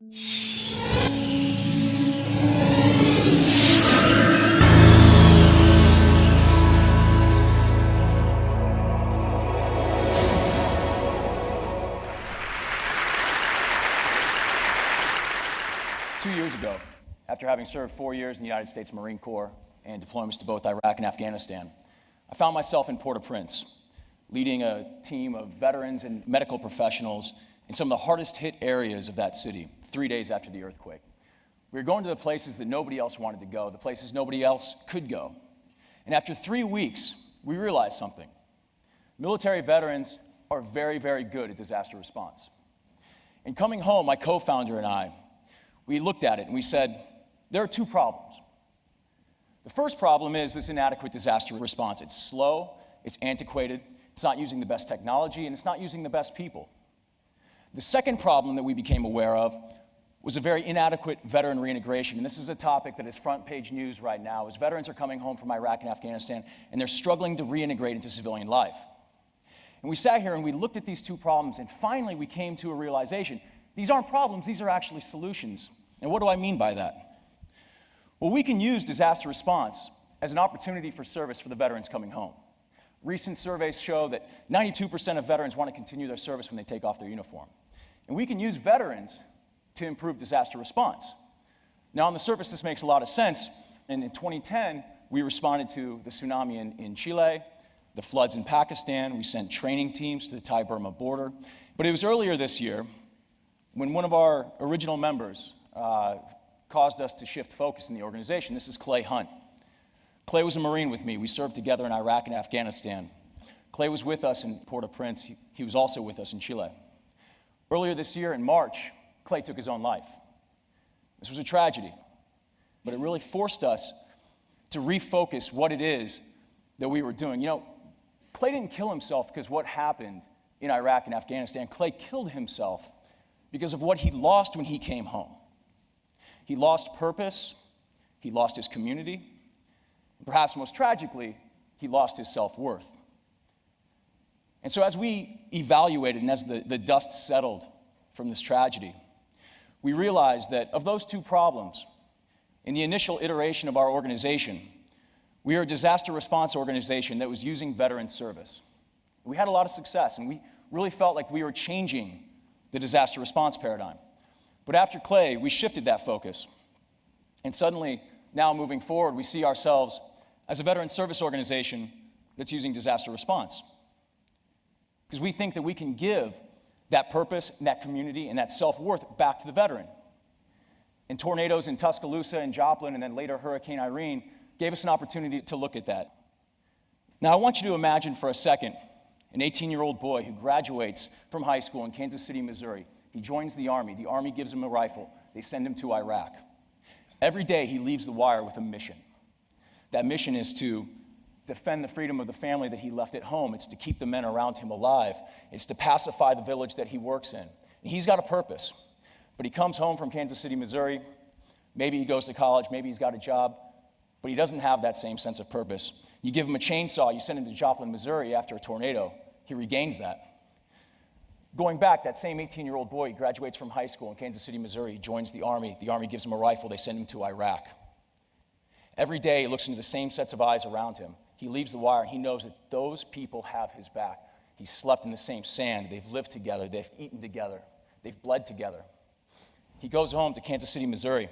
Two years ago, after having served 4 years in the United States Marine Corps and deployments to both Iraq and Afghanistan, I found myself in Port-au-Prince, leading a team of veterans and medical professionals in some of the hardest hit areas of that city, 3 days after the earthquake. We were going to the places that nobody else wanted to go, the places nobody else could go. And after 3 weeks, we realized something. Military veterans are very, very good at disaster response. And coming home, my co-founder and I, we looked at it and we said, there are two problems. The first problem is this inadequate disaster response. It's slow, it's antiquated, it's not using the best technology, and it's not using the best people. The second problem that we became aware of was a very inadequate veteran reintegration, and this is a topic that is front page news right now, as veterans are coming home from Iraq and Afghanistan, and they're struggling to reintegrate into civilian life. And we sat here and we looked at these two problems, and finally we came to a realization. These aren't problems, these are actually solutions. And what do I mean by that? Well, we can use disaster response as an opportunity for service for the veterans coming home. Recent surveys show that 92% of veterans want to continue their service when they take off their uniform. And we can use veterans to improve disaster response. Now, on the surface, this makes a lot of sense. And in 2010, we responded to the tsunami in Chile, the floods in Pakistan. We sent training teams to the Thai-Burma border. But it was earlier this year when one of our original members caused us to shift focus in the organization. This is Clay Hunt. Clay was a Marine with me. We served together in Iraq and Afghanistan. Clay was with us in Port-au-Prince. He was also with us in Chile. Earlier this year, in March, Clay took his own life. This was a tragedy, but it really forced us to refocus what it is that we were doing. You know, Clay didn't kill himself because what happened in Iraq and Afghanistan. Clay killed himself because of what he lost when he came home. He lost purpose, he lost his community, and perhaps most tragically, he lost his self-worth. And so as we evaluated and as the dust settled from this tragedy, we realized that of those two problems, in the initial iteration of our organization, we are a disaster response organization that was using veteran service. We had a lot of success, and we really felt like we were changing the disaster response paradigm. But after Clay, we shifted that focus. And suddenly, now moving forward, we see ourselves as a veteran service organization that's using disaster response. Because we think that we can give that purpose, and that community, and that self-worth back to the veteran. And tornadoes in Tuscaloosa and Joplin, and then later Hurricane Irene, gave us an opportunity to look at that. Now, I want you to imagine for a second an 18-year-old boy who graduates from high school in Kansas City, Missouri. He joins the Army gives him a rifle, they send him to Iraq. Every day he leaves the wire with a mission. That mission is to defend the freedom of the family that he left at home. It's to keep the men around him alive. It's to pacify the village that he works in. And he's got a purpose. But he comes home from Kansas City, Missouri. Maybe he goes to college, maybe he's got a job, but he doesn't have that same sense of purpose. You give him a chainsaw, you send him to Joplin, Missouri after a tornado, he regains that. Going back, that same 18-year-old boy graduates from high school in Kansas City, Missouri. He joins the Army gives him a rifle, they send him to Iraq. Every day, he looks into the same sets of eyes around him. He leaves the wire, and he knows that those people have his back. He's slept in the same sand. They've lived together. They've eaten together. They've bled together. He goes home to Kansas City, Missouri.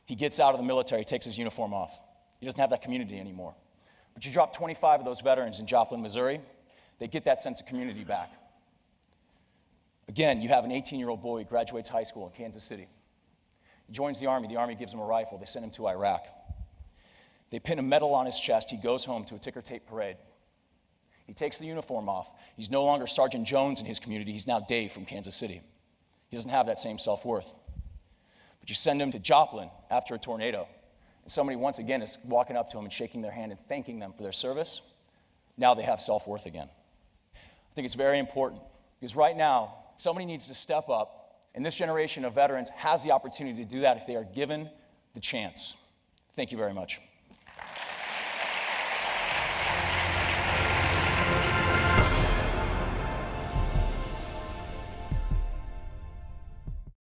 He gets out of the military, takes his uniform off. He doesn't have that community anymore. But you drop 25 of those veterans in Joplin, Missouri, they get that sense of community back. Again, you have an 18-year-old boy who graduates high school in Kansas City. He joins the Army gives him a rifle, they send him to Iraq. They pin a medal on his chest, he goes home to a ticker tape parade. He takes the uniform off. He's no longer Sergeant Jones in his community, he's now Dave from Kansas City. He doesn't have that same self-worth. But you send him to Joplin after a tornado, and somebody once again is walking up to him and shaking their hand and thanking them for their service. Now they have self-worth again. I think it's very important, because right now, somebody needs to step up, and this generation of veterans has the opportunity to do that if they are given the chance. Thank you very much.